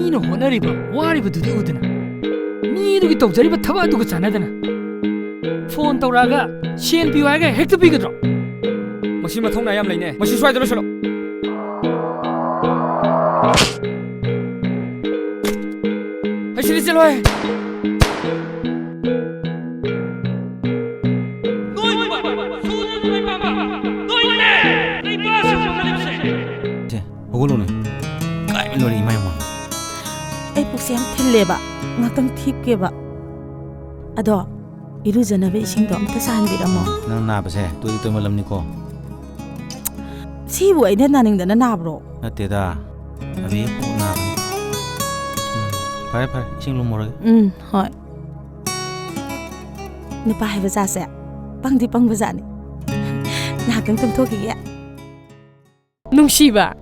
ꯃꯤꯅ ꯍꯣꯠꯅꯔꯤꯕ ꯋꯥꯔꯤꯕꯗꯨꯗꯤ ꯎꯗꯅ ꯃꯤꯗꯨꯒꯤ ꯇꯧꯖꯔꯤꯕ ꯊꯕꯛ ꯑꯗꯨꯒ ꯆꯥꯟꯅꯗꯅ ꯐꯣꯟ ꯇꯧꯔꯛꯑꯒ ꯁꯦꯟ ꯄꯤꯌꯨ ꯍꯥꯏꯔꯒ ꯍꯦꯛꯇ ꯄꯤꯒꯗ꯭ꯔꯣ? ꯃꯁꯤ ꯃꯊꯧꯅꯥ ꯌꯥꯝ ꯂꯩꯅꯦ. ꯃꯁꯤ ꯁ꯭ꯋꯥꯏꯗ ꯂꯣꯏꯁꯤꯜꯂꯣ. ꯍꯩꯁꯤꯗꯤ ꯆꯠꯂꯣꯏ. ꯍꯧꯒꯠꯂꯣꯅꯦ. ꯀꯥꯏꯕ ꯂꯣꯏꯔꯦ ꯏꯃꯥ ꯏꯃꯥ. ꯑꯩ ꯄꯨꯛꯁꯦ ꯌꯥꯝ ꯊꯤꯜꯂꯦꯕ. ꯉꯥꯛꯇꯪ ꯊꯤꯞꯀꯦꯕ. ꯑꯗꯣ ꯏꯔꯨꯖꯅꯕ ꯏꯁꯤꯡꯗꯣ ꯑꯝꯇ ꯁꯥꯍꯟꯕꯤꯔꯝꯃꯣ. ꯅꯪ ꯅꯥꯕꯁꯦ ꯇꯣꯏꯗꯤ ꯇꯣꯏꯃꯜꯂꯝꯅꯤꯀꯣ. ꯁꯤꯕꯨ ꯑꯩꯅ ꯅꯥꯅꯤꯡꯗꯅ ꯅꯥꯕ꯭ꯔꯣ? ꯅꯠꯇꯦꯗ. ꯑꯕꯤ ꯄꯨꯛ ꯅꯥꯕꯅꯤ. ꯐꯔꯦ ꯐꯔꯦ ꯏꯁꯤꯡ ꯂꯨꯝꯃꯨꯔꯒꯦ. ꯍꯣꯏ. ꯅꯨꯄꯥ ꯍꯥꯏꯕ ꯖꯥꯠꯁꯦ ꯄꯪꯗꯤ ꯄꯪꯕꯖꯥꯠꯅꯤ. ꯉꯥꯏꯍꯥꯛꯇꯪ ꯇꯨꯝꯊꯣꯛꯈꯤꯒꯦ. ꯅꯨꯡꯁꯤꯕ,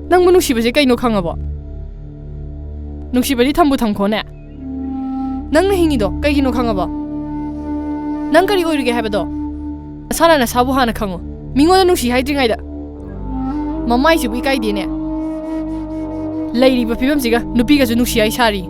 ꯅꯪꯕꯨ ꯅꯨꯡꯁꯤꯕꯁꯦ ꯀꯩꯅꯣ ꯈꯪꯉꯕꯣ? ꯅꯨꯡꯁꯤꯕꯗꯤ ꯊꯝꯕꯨ ꯊꯝꯈꯣꯅꯦ. ꯅꯪꯅ ꯍꯤꯡꯉꯤꯗꯣ ꯀꯩꯒꯤꯅꯣ ꯈꯪꯉꯕꯣ? ꯅꯪ ꯀꯔꯤ ꯑꯣꯏꯔꯤꯒꯦ ꯍꯥꯏꯕꯗꯣ ꯅꯁꯥꯅ ꯅꯁꯥꯕꯨ ꯍꯥꯟꯅ ꯈꯪꯉꯣ. ꯃꯤꯉꯣꯟꯗ ꯅꯨꯡꯁꯤ ꯍꯥꯏꯗ꯭ꯔꯤꯉꯩꯗ ꯃꯃꯥꯏꯁꯤꯕꯨ ꯏꯀꯥꯏꯗꯦꯅꯦ. ꯂꯩꯔꯤꯕ ꯐꯤꯕꯝꯁꯤꯒ ꯅꯨꯄꯤꯒꯁꯨ ꯅꯨꯡꯁꯤ ꯍꯥꯏ ꯁꯥꯔꯤ.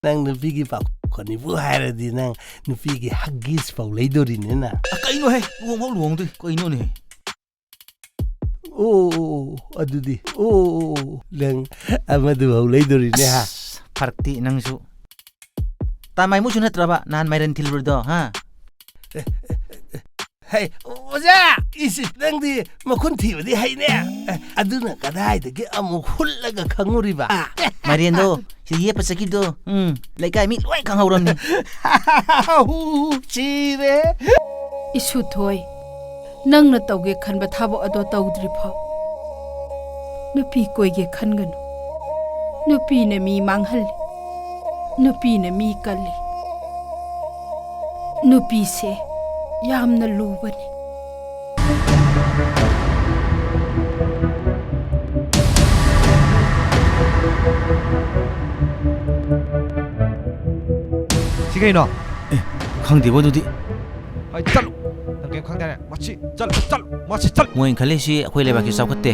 ꯅꯪ ꯅꯨꯄꯤꯒꯤ ꯄꯥꯈꯣꯟꯅꯤꯕꯨ ꯍꯥꯏꯔꯗꯤ ꯅꯪ ꯅꯨꯄꯤꯒꯤ ꯍꯒꯤꯁ ꯐꯥꯎ ꯂꯩꯗꯣꯔꯤꯅꯦꯅ. ꯀꯩꯅꯣꯍꯦ ꯂꯨꯍꯣꯡꯐꯥꯎ ꯂꯨꯍꯣꯡꯗ꯭ꯔꯤ ꯀꯩꯅꯣꯅꯦ. ꯑꯣ ꯑꯗꯨꯗꯤ ꯅꯪ ꯑꯃꯗꯨꯐꯥꯎ ꯂꯩꯗꯣꯔꯤꯅꯦ ꯍꯥ. ꯐꯔꯛꯇꯤ ꯅꯪꯁꯨ. ꯇꯥꯃꯥꯏꯃꯨꯁꯨ ꯅꯠꯇ꯭ꯔꯕ ꯅꯍꯥꯟ ꯃꯥꯏꯔꯟ ꯊꯤꯜꯂꯨꯔꯤꯗꯣ ꯍꯥ. ꯍꯩ ꯑꯣꯖꯥ ꯏꯁ ꯅꯪꯗꯤ ꯃꯈꯨꯟ ꯊꯤꯕꯗꯤ ꯍꯩꯅꯦ. ꯑꯗꯨꯅ ꯀꯗꯥꯏꯗꯒꯤ ꯑꯃꯨꯛ ꯍꯨꯜꯂꯒ ꯈꯪꯉꯨꯔꯤꯕ? ꯃꯥꯏꯔꯦꯟꯗꯣ ꯁꯤ ꯌꯦꯞꯄ ꯆꯠꯈꯤꯕꯗꯣ ꯂꯩꯀꯥꯏ ꯃꯤ ꯂꯣꯏ ꯈꯪꯍꯧꯔꯝꯅꯤ. ꯆꯤꯔꯦ. ꯏꯁꯨꯊꯣꯏ, ꯅꯪꯅ ꯇꯧꯒꯦ ꯈꯟꯕ ꯊꯕꯛ ꯑꯗꯣ ꯇꯧꯗ꯭ꯔꯤ ꯐꯥꯎ ꯅꯨꯄꯤ ꯀꯣꯏꯒꯦ ꯈꯟꯒꯅꯨ. ꯅꯨꯄꯤꯅ ꯃꯤ ꯃꯥꯡꯍꯜꯂꯤ, ꯅꯨꯄꯤꯅ ꯃꯤ ꯀꯜꯂꯤ. ꯅꯨꯄꯤꯁꯦ ꯌꯥꯝꯅ ꯂꯨꯕꯅꯤ. ꯁꯤ ꯀꯩꯅꯣ? ꯈꯪꯗꯦꯕꯣ ꯑꯗꯨꯗꯤ. ꯑꯩ ꯆꯠꯂꯨ. ꯅꯪ ꯀꯩꯝ ꯈꯪꯗꯦꯅꯦ. ꯃꯁꯤ ꯆꯠꯂꯨ. ꯃꯁꯤ ꯆꯠꯂꯨ. ꯃꯣꯏꯅ ꯈꯜꯂꯤꯁꯤ ꯑꯩꯈꯣꯏ ꯂꯩꯕꯥꯛꯀꯤ ꯆꯥꯎꯈꯠꯇꯦ.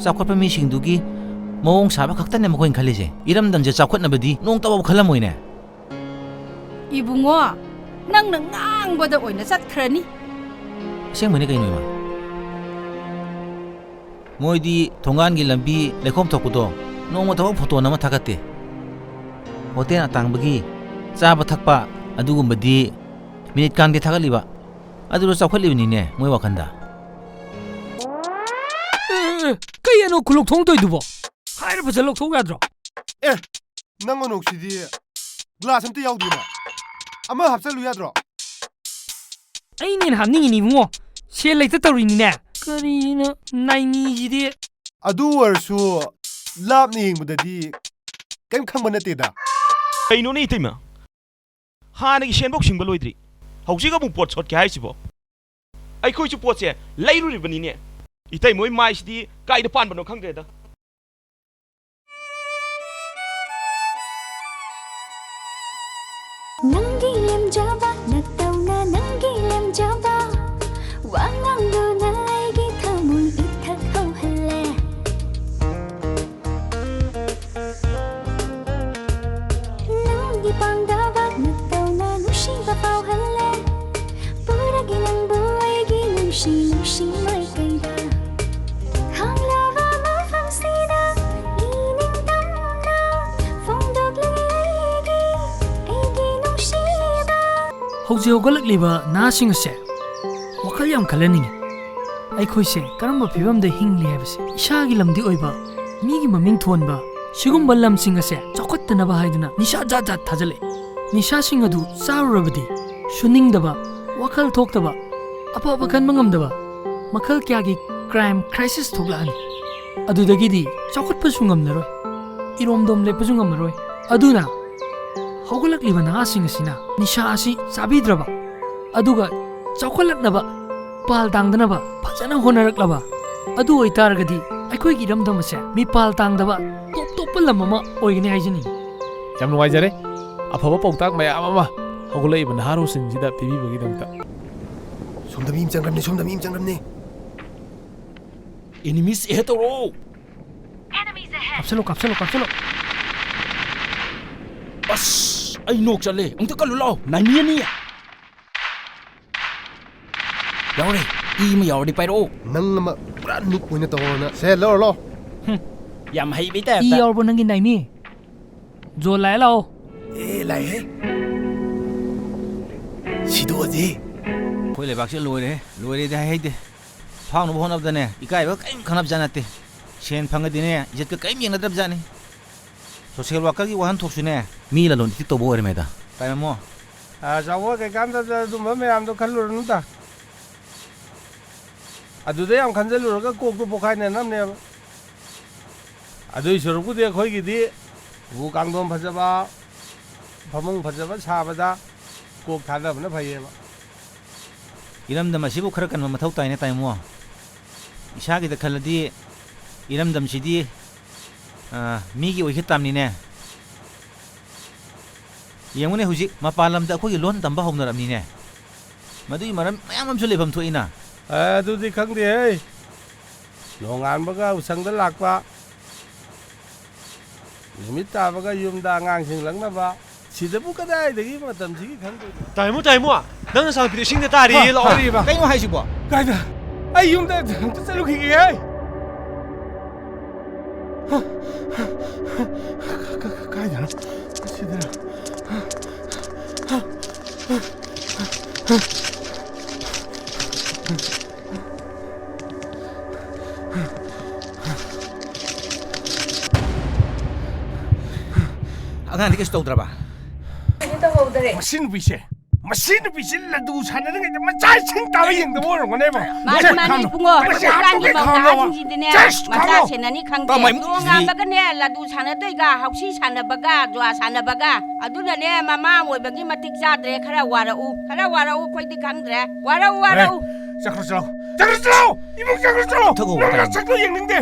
ꯆꯥꯎꯈꯠꯄ ꯃꯤꯁꯤꯡꯗꯨꯒꯤ ꯃꯑꯣꯡ ꯁꯥꯕ ꯈꯛꯇꯅꯦ ꯃꯈꯣꯏꯅ ꯈꯜꯂꯤꯁꯦ. ꯏꯔꯝꯗꯝꯁꯦ ꯆꯥꯎꯈꯠꯅꯕꯗꯤ ꯅꯣꯡꯇꯐꯥꯎ ꯈꯜꯂꯝꯃꯣꯏꯅꯦ. ꯏꯕꯨꯡꯉꯣ, ꯅꯪꯅ ꯉꯥꯡꯕꯗ ꯑꯣꯏꯅ ꯆꯠꯈ꯭ꯔꯅꯤ. ꯑꯁꯦꯡꯕꯅꯤ ꯀꯩꯅꯣ ꯏꯃꯥ. ꯃꯣꯏꯗꯤ ꯊꯣꯡꯒꯥꯟꯒꯤ ꯂꯝꯕꯤ ꯂꯩꯈꯣꯝ ꯊꯣꯛꯄꯗꯣ ꯅꯣꯡꯃꯇꯐꯥꯎ ꯐꯣꯇꯣ ꯑꯃ ꯊꯥꯒꯠꯇꯦ. ꯍꯣꯇꯦꯜ ꯑꯇꯥꯡꯕꯒꯤ ꯆꯥꯕ ꯊꯛꯄ ꯑꯗꯨꯒꯨꯝꯕꯗꯤ ꯃꯤꯅꯤꯠ ꯀꯥꯡꯗꯦ ꯊꯥꯒꯠꯂꯤꯕ. ꯑꯗꯨꯗꯣ ꯆꯥꯎꯈꯠꯂꯤꯕꯅꯤꯅꯦ ꯃꯣꯏ ꯋꯥꯈꯟꯗ. ꯀꯩꯅꯣ ꯈꯨꯂꯧꯊꯣꯡ ꯇꯧꯏꯗꯨꯕꯣ? ꯍꯥꯏꯔ ꯐꯖꯅ ꯂꯧꯊꯣꯛ ꯌꯥꯗ꯭ꯔꯣ? ꯅꯪ ꯃꯅꯣꯛꯁꯤꯗꯤ ꯒ꯭ꯂꯥꯁ ꯑꯝꯇ ꯌꯥꯎꯗꯦꯅ. ꯑꯃ ꯍꯥꯞꯆꯜꯂꯨ ꯌꯥꯗ꯭ꯔꯣ? ꯑꯩꯅꯦꯅ ꯍꯥꯞꯅꯤꯡꯉꯤꯅꯤ ꯏꯕꯨꯡꯉꯣ. ꯁꯦꯜ ꯂꯩꯇ ꯇꯧꯔꯤꯅꯤꯅꯦ. ꯀꯔꯤꯅꯣ ꯅꯥꯏꯅꯤꯁꯤꯗꯤ. ꯑꯗꯨ ꯑꯣꯏꯔꯁꯨ ꯂꯥꯞꯅ ꯌꯦꯡꯕꯗꯗꯤ ꯀꯩꯝ ꯈꯪꯕ ꯅꯠꯇꯦꯗ. ꯀꯩꯅꯣꯅꯦ ꯏꯇꯩꯃ? ꯍꯥꯟꯅꯒꯤ ꯁꯦꯟꯐꯧ ꯁꯤꯡꯕ ꯂꯣꯏꯗ꯭ꯔꯤ. ꯍꯧꯖꯤꯛ ꯑꯃꯨꯛ ꯄꯣꯠ ꯁꯣꯠꯀꯦ ꯍꯥꯏꯁꯤꯕꯣ? ꯑꯩꯈꯣꯏꯁꯨ ꯄꯣꯠꯁꯦ ꯂꯩꯔꯨꯔꯤꯕꯅꯤꯅꯦ. ꯏꯇꯩꯃꯣꯏ ꯃꯥꯏꯁꯤꯗꯤ ꯀꯥꯏꯗ ꯄꯥꯟꯕꯅꯣ ꯈꯪꯗ꯭ꯔꯦꯗ. ꯅꯪꯒꯤ ꯂꯦꯝꯖꯕ ꯅꯇꯧꯅ ꯅꯪꯒꯤ ꯂꯦꯝꯖꯕ ꯋꯥꯉꯥꯡꯗꯨꯅ ꯑꯩꯒꯤ ꯊꯃꯣꯏ ꯏꯊꯛ ꯍꯧꯍꯜꯂꯦ. ꯅꯪꯒꯤ ꯄꯥꯡꯗꯕ ꯅꯇꯧꯅ ꯅꯨꯡꯁꯤꯕ ꯐꯥꯎꯍꯜꯂꯦ. ꯄꯨꯔꯒꯦ ꯅꯪꯕꯨ ꯑꯩꯒꯤ ꯍꯧꯖꯤꯛ ꯍꯧꯒꯠꯂꯛꯂꯤꯕ ꯅꯍꯥꯁꯤꯡ ꯑꯁꯦ ꯋꯥꯈꯜ ꯌꯥꯝ ꯈꯜꯍꯟꯅꯤꯡꯉꯤ ꯑꯩꯈꯣꯏꯁꯦ ꯀꯔꯝꯕ ꯐꯤꯕꯝꯗ ꯍꯤꯡꯂꯤ ꯍꯥꯏꯕꯁꯦ ꯏꯁꯥꯒꯤ ꯂꯝꯗꯤ ꯑꯣꯏꯕ ꯃꯤꯒꯤ ꯃꯃꯤꯡ ꯊꯣꯟꯕ ꯁꯤꯒꯨꯝꯕ ꯂꯝꯁꯤꯡ ꯑꯁꯦ ꯆꯥꯎꯈꯠꯇꯅꯕ ꯍꯥꯏꯗꯨꯅ ꯅꯤꯁꯥ ꯖꯥꯠ ꯖꯥꯠ ꯊꯥꯖꯜꯂꯛꯏ ꯅꯤꯁꯥꯁꯤꯡ ꯑꯗꯨ ꯆꯥꯔꯨꯔꯕꯗꯤ ꯁꯨꯅꯤꯡꯗꯕ ꯋꯥꯈꯜ ꯊꯣꯛꯇꯕ ꯑꯐꯕ ꯈꯟꯕ ꯉꯝꯗꯕ ꯃꯈꯜ ꯀꯌꯥꯒꯤ ꯀ꯭ꯔꯥꯏꯝ ꯀ꯭ꯔꯥꯏꯁꯤꯁ ꯊꯣꯛꯂꯛꯑꯅꯤ ꯑꯗꯨꯗꯒꯤꯗꯤ ꯆꯥꯎꯈꯠꯄꯁꯨ ꯉꯝꯂꯔꯣꯏ ꯏꯔꯣꯝꯗꯣꯝ ꯂꯦꯞꯄꯁꯨ ꯉꯝꯃꯔꯣꯏ ꯑꯗꯨꯅ ꯍꯧꯒꯠꯂꯛꯂꯤꯕ ꯅꯍꯥꯁꯤꯡ ꯑꯁꯤꯅ ꯅꯤꯁꯥ ꯑꯁꯤ ꯆꯥꯕꯤꯗ꯭ꯔꯕ ꯑꯗꯨꯒ ꯆꯥꯎꯈꯠꯂꯛꯅꯕ ꯄꯥꯜ ꯇꯥꯡꯗꯅꯕ ꯐꯖꯅ ꯍꯣꯠꯅꯔꯛꯂꯕ ꯑꯗꯨ ꯑꯣꯏꯇꯥꯔꯒꯗꯤ ꯑꯩꯈꯣꯏꯒꯤ ꯏꯔꯝꯗꯝ ꯑꯁꯦ ꯃꯤꯄꯥꯜ ꯇꯥꯡꯗꯕ ꯇꯣꯞ ꯇꯣꯞꯄ ꯂꯝ ꯑꯃ ꯑꯣꯏꯒꯅꯤ ꯍꯥꯏꯖꯅꯤꯡꯉꯤ ꯌꯥꯝ ꯅꯨꯡꯉꯥꯏꯖꯔꯦ ꯑꯐꯕ ꯄꯥꯎꯇꯥꯛ ꯃꯌꯥꯝ ꯑꯃ ꯍꯧꯒꯠꯂꯛꯏꯕ ꯅꯍꯥꯔꯣꯜꯁꯤꯡꯁꯤꯗ ꯄꯤꯕꯤꯕꯒꯤꯗꯃꯛꯇ ꯁꯣꯝꯗ ꯃꯤ ꯑꯃ ꯆꯪꯈ꯭ꯔꯕꯅꯤ ꯁꯣꯝꯗ ꯃꯤ ꯑꯃ ꯆꯪꯈ꯭ꯔꯕꯅꯤ ꯑꯦꯅꯤꯃꯤꯁ ꯑꯦꯍꯦꯠ ꯇꯧꯔꯣ ꯀꯥꯞꯁꯜꯂꯣ ꯀꯥꯞꯁꯜꯂꯣ ꯀꯥꯞꯁꯜꯂꯣ ꯑꯁ ꯑꯩ ꯅꯣꯛ ꯆꯠꯂꯦ ꯑꯃꯨꯛꯇ ꯀꯜꯂꯨ ꯂꯥꯛꯑꯣ ꯅꯥꯏꯃꯤꯌꯥꯅꯤ ꯌꯥꯎꯔꯦ ꯏ ꯑꯃ ꯌꯥꯎꯔꯗꯤ ꯄꯥꯏꯔꯛꯑꯣ ꯅꯪ ꯑꯃ ꯄꯨꯔꯥ ꯅꯨꯞ ꯑꯣꯏꯅ ꯇꯧꯔꯣꯅ ꯁꯦ ꯂꯧꯔꯣ ꯌꯥꯝ ꯍꯩꯕꯩ ꯏ ꯇꯥꯏꯞꯇ ꯌꯥꯎꯔꯕꯣ ꯅꯪꯒꯤ ꯅꯥꯏꯃꯤ ꯖꯣꯟ ꯂꯥꯛꯑꯦ ꯂꯥꯛꯑꯣ ꯑꯦ ꯂꯥꯛꯑꯦ ꯁꯤꯗꯣꯛꯑꯁꯤ ꯑꯩꯈꯣꯏ ꯂꯩꯕꯥꯛꯁꯦ ꯂꯣꯏꯔꯦꯗꯤ ꯍꯩꯇꯦ ꯐꯥꯎꯅꯕ ꯍꯣꯠꯅꯕꯗꯅꯦ ꯏꯀꯥꯏꯕ ꯀꯔꯤꯝ ꯈꯪꯅꯕꯖꯥꯠ ꯅꯠꯇꯦ ꯁꯦꯟ ꯐꯪꯉꯗꯤꯅꯦ ꯏꯖꯠꯀ ꯀꯔꯤꯝ ꯌꯦꯡꯅꯗ꯭ꯔꯕꯖꯥꯠꯅꯤ ꯁꯣꯁꯤꯌꯦꯜ ꯋꯥꯔꯀꯔꯒꯤ ꯋꯥꯍꯟꯊꯣꯛꯁꯨꯅꯦ ꯃꯤ ꯂꯂꯣꯟ ꯏꯇꯤꯛ ꯇꯧꯕ ꯑꯣꯏꯔꯝꯃꯦꯗ ꯇꯥꯏꯃꯣ ꯆꯥꯎꯕ ꯀꯩꯀꯥꯟꯗ ꯑꯗꯨꯝꯕ ꯃꯌꯥꯝꯗꯣ ꯈꯜꯂꯨꯔꯅꯨꯗ ꯑꯗꯨꯗ ꯌꯥꯝ ꯈꯟꯖꯜꯂꯨꯔꯒ ꯀꯣꯛꯇꯣ ꯄꯣꯛꯈꯥꯏꯅꯅꯕꯅꯦꯕ ꯑꯗꯨꯏ ꯁꯔꯨꯛꯄꯨꯗꯤ ꯑꯩꯈꯣꯏꯒꯤꯗꯤ ꯎꯄꯨ ꯀꯥꯡꯊꯣꯟ ꯐꯖꯕ ꯐꯃꯨꯡ ꯐꯖꯕ ꯁꯥꯕꯗ ꯀꯣꯛ ꯊꯥꯗꯕꯅ ꯐꯩꯌꯦꯕ ꯏꯔꯝꯗꯝ ꯑꯁꯤꯕꯨ ꯈꯔ ꯀꯟꯕ ꯃꯊꯧ ꯇꯥꯏꯅꯦ ꯇꯥꯏꯃꯣ ꯏꯁꯥꯒꯤꯗ ꯈꯜꯂꯗꯤ ꯏꯔꯝꯗꯝꯁꯤꯗꯤ ꯃꯤꯒꯤ ꯑꯣꯏꯈꯤ ꯇꯥꯝꯅꯤꯅꯦ ꯌꯦꯡꯉꯨꯅꯦ ꯍꯧꯖꯤꯛ ꯃꯄꯥꯟ ꯂꯝꯗ ꯑꯩꯈꯣꯏꯒꯤ ꯂꯣꯟ ꯇꯝꯕ ꯍꯧꯅꯔꯕꯅꯤꯅꯦ ꯃꯗꯨꯒꯤ ꯃꯔꯝ ꯃꯌꯥꯝ ꯑꯃꯁꯨ ꯂꯩꯐꯝ ꯊꯣꯛꯏꯅ ꯑꯗꯨꯗꯤ ꯈꯪꯗꯦꯍꯦ ꯅꯣꯡꯉꯥꯟꯕꯒ ꯎꯁꯪꯗ ꯂꯥꯛꯄ ꯅꯨꯃꯤꯠ ꯇꯥꯕꯒ ꯌꯨꯝꯗ ꯑꯉꯥꯡꯁꯤꯡ ꯂꯛꯅꯕ ꯁꯤꯗꯕꯨ ꯀꯗꯥꯏꯗꯒꯤ ꯃꯇꯝꯁꯤꯒꯤ ꯈꯪꯗꯣꯏꯅꯣ ꯇꯥꯏꯃꯣ ꯅꯪ ꯅꯁꯥ ꯅꯨꯄꯤꯗꯣ ꯏꯁꯤꯡꯗ ꯇꯥꯔꯤꯌꯦ ꯂꯥꯛꯑꯣ ꯀꯩꯅꯣ ꯍꯥꯏꯁꯤꯕꯣ ꯀꯥꯏꯗ ꯑꯩ ꯌꯨꯝꯗ ꯑꯝꯇ ꯆꯠꯂꯨꯈꯤꯒꯦ ꯀꯥꯏꯗꯅꯣ ꯁꯤꯗꯔ ꯑꯉꯥꯡꯗꯤ ꯀꯩꯁꯨ ꯇꯧꯗ꯭ꯔꯕ ꯃꯁꯤ ꯅꯨꯄꯤꯁꯦ ꯂꯗꯨ ꯁꯥꯟꯅꯔꯤꯉꯩꯗ ꯃꯆꯥꯁꯤꯡ ꯇꯥꯕ ꯌꯦꯡꯗꯕ ꯑꯣꯏꯔꯝꯒꯅꯦꯕ ꯃꯥꯅꯤ ꯄꯨꯡꯉꯣ ꯍꯧꯖꯤꯛꯀꯥꯟꯒꯤ ꯃꯧꯅꯍꯥꯁꯤꯡꯁꯤꯗꯤꯅꯦ ꯃꯆꯥ ꯁꯦꯟꯅꯅꯤ ꯈꯪꯗꯦ ꯅꯣꯡꯉꯥꯟꯕꯒꯅꯦ ꯂꯗꯨ ꯁꯥꯟꯅꯗꯣꯏꯒ ꯍꯧꯁꯤ ꯁꯥꯟꯅꯕꯒ ꯖ꯭ꯋꯥ ꯁꯥꯟꯅꯕꯒ ꯑꯗꯨꯅꯅꯦ ꯃꯃꯥ ꯑꯣꯏꯕꯒꯤ ꯃꯇꯤꯛ ꯆꯥꯗ꯭ꯔꯦ ꯈꯔ ꯋꯥꯔꯛꯎ ꯑꯩꯈꯣꯏꯗꯤ ꯈꯪꯗ꯭ꯔꯦ ꯋꯥꯔꯛꯎ ꯆꯠꯈ꯭ꯔꯣ ꯏꯃꯨꯡ ꯆꯠꯈ꯭ꯔꯣ ꯆꯠꯈ꯭ꯔꯣ ꯌꯦꯡꯅꯤꯡꯗꯦ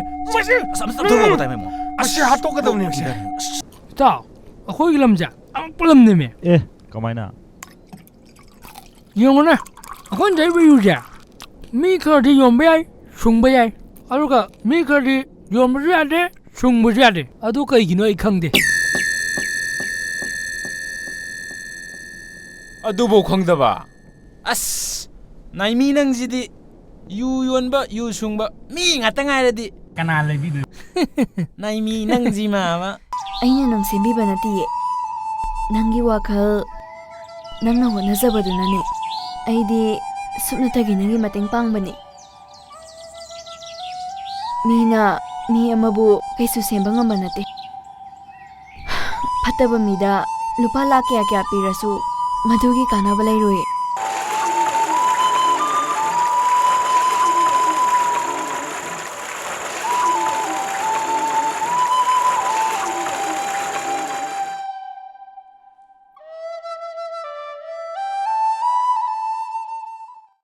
ꯃꯁꯤ ꯍꯥꯠꯇꯣꯛꯀꯗꯧꯅꯤ ꯏꯇꯥꯎ ꯑꯩꯈꯣꯏꯒꯤ ꯂꯝꯁꯦ ꯑꯉꯛꯄ ꯂꯝꯅꯦꯃꯦ ꯀꯃꯥꯏꯅ ꯌꯦꯡꯉꯨꯅꯦ ꯑꯩꯈꯣꯏꯅ ꯂꯩꯔꯤꯕ ꯌꯨꯁꯦ ꯃꯤ ꯈꯔꯗꯤ ꯌꯣꯟꯕ ꯌꯥꯏ ꯁꯨꯡꯕ ꯌꯥꯏ ꯑꯗꯨꯒ ꯃꯤ ꯈꯔꯗꯤ ꯌꯣꯟꯕꯁꯨ ꯌꯥꯗꯦ ꯁꯨꯡꯕꯁꯨ ꯌꯥꯗꯦ ꯑꯗꯨ ꯀꯩꯒꯤꯅꯣ ꯑꯩ ꯈꯪꯗꯦ ꯑꯗꯨꯕꯨ ꯈꯪꯗꯕ ꯑꯁ ꯅꯥꯏꯃꯤ ꯅꯪꯁꯤꯗꯤ ꯌꯨ ꯌꯣꯟꯕ ꯌꯨ ꯁꯨꯡꯕ ꯃꯤ ꯉꯥꯛꯇ ꯉꯥꯏꯔꯗꯤ ꯀꯅꯥ ꯂꯩꯕꯤꯗꯣꯏ ꯅꯥꯏꯃꯤ ꯅꯪꯁꯤ ꯃꯥꯕ ꯑꯩꯅ ꯅꯪ ꯁꯦꯝꯕꯤꯕ ꯅꯠꯇꯤꯌꯦ ꯅꯪꯒꯤ ꯋꯥꯈꯜ ꯅꯪꯅ ꯍꯣꯠꯅꯖꯕꯗꯨꯅꯅꯦ ꯑꯩꯗꯤ ꯁꯨꯞꯅꯇꯒꯤ ꯅꯪꯒꯤ ꯃꯇꯦꯡ ꯄꯥꯡꯕꯅꯤ ꯃꯤꯅ ꯃꯤ ꯑꯃꯕꯨ ꯀꯩꯁꯨ ꯁꯦꯝꯕ ꯉꯝꯕ ꯅꯠꯇꯦ ꯐꯠꯇꯕ ꯃꯤꯗ ꯂꯨꯄꯥ ꯂꯥꯛ ꯀꯌꯥ ꯄꯤꯔꯁꯨ ꯃꯗꯨꯒꯤ ꯀꯥꯟꯅꯕ ꯂꯩꯔꯣꯏ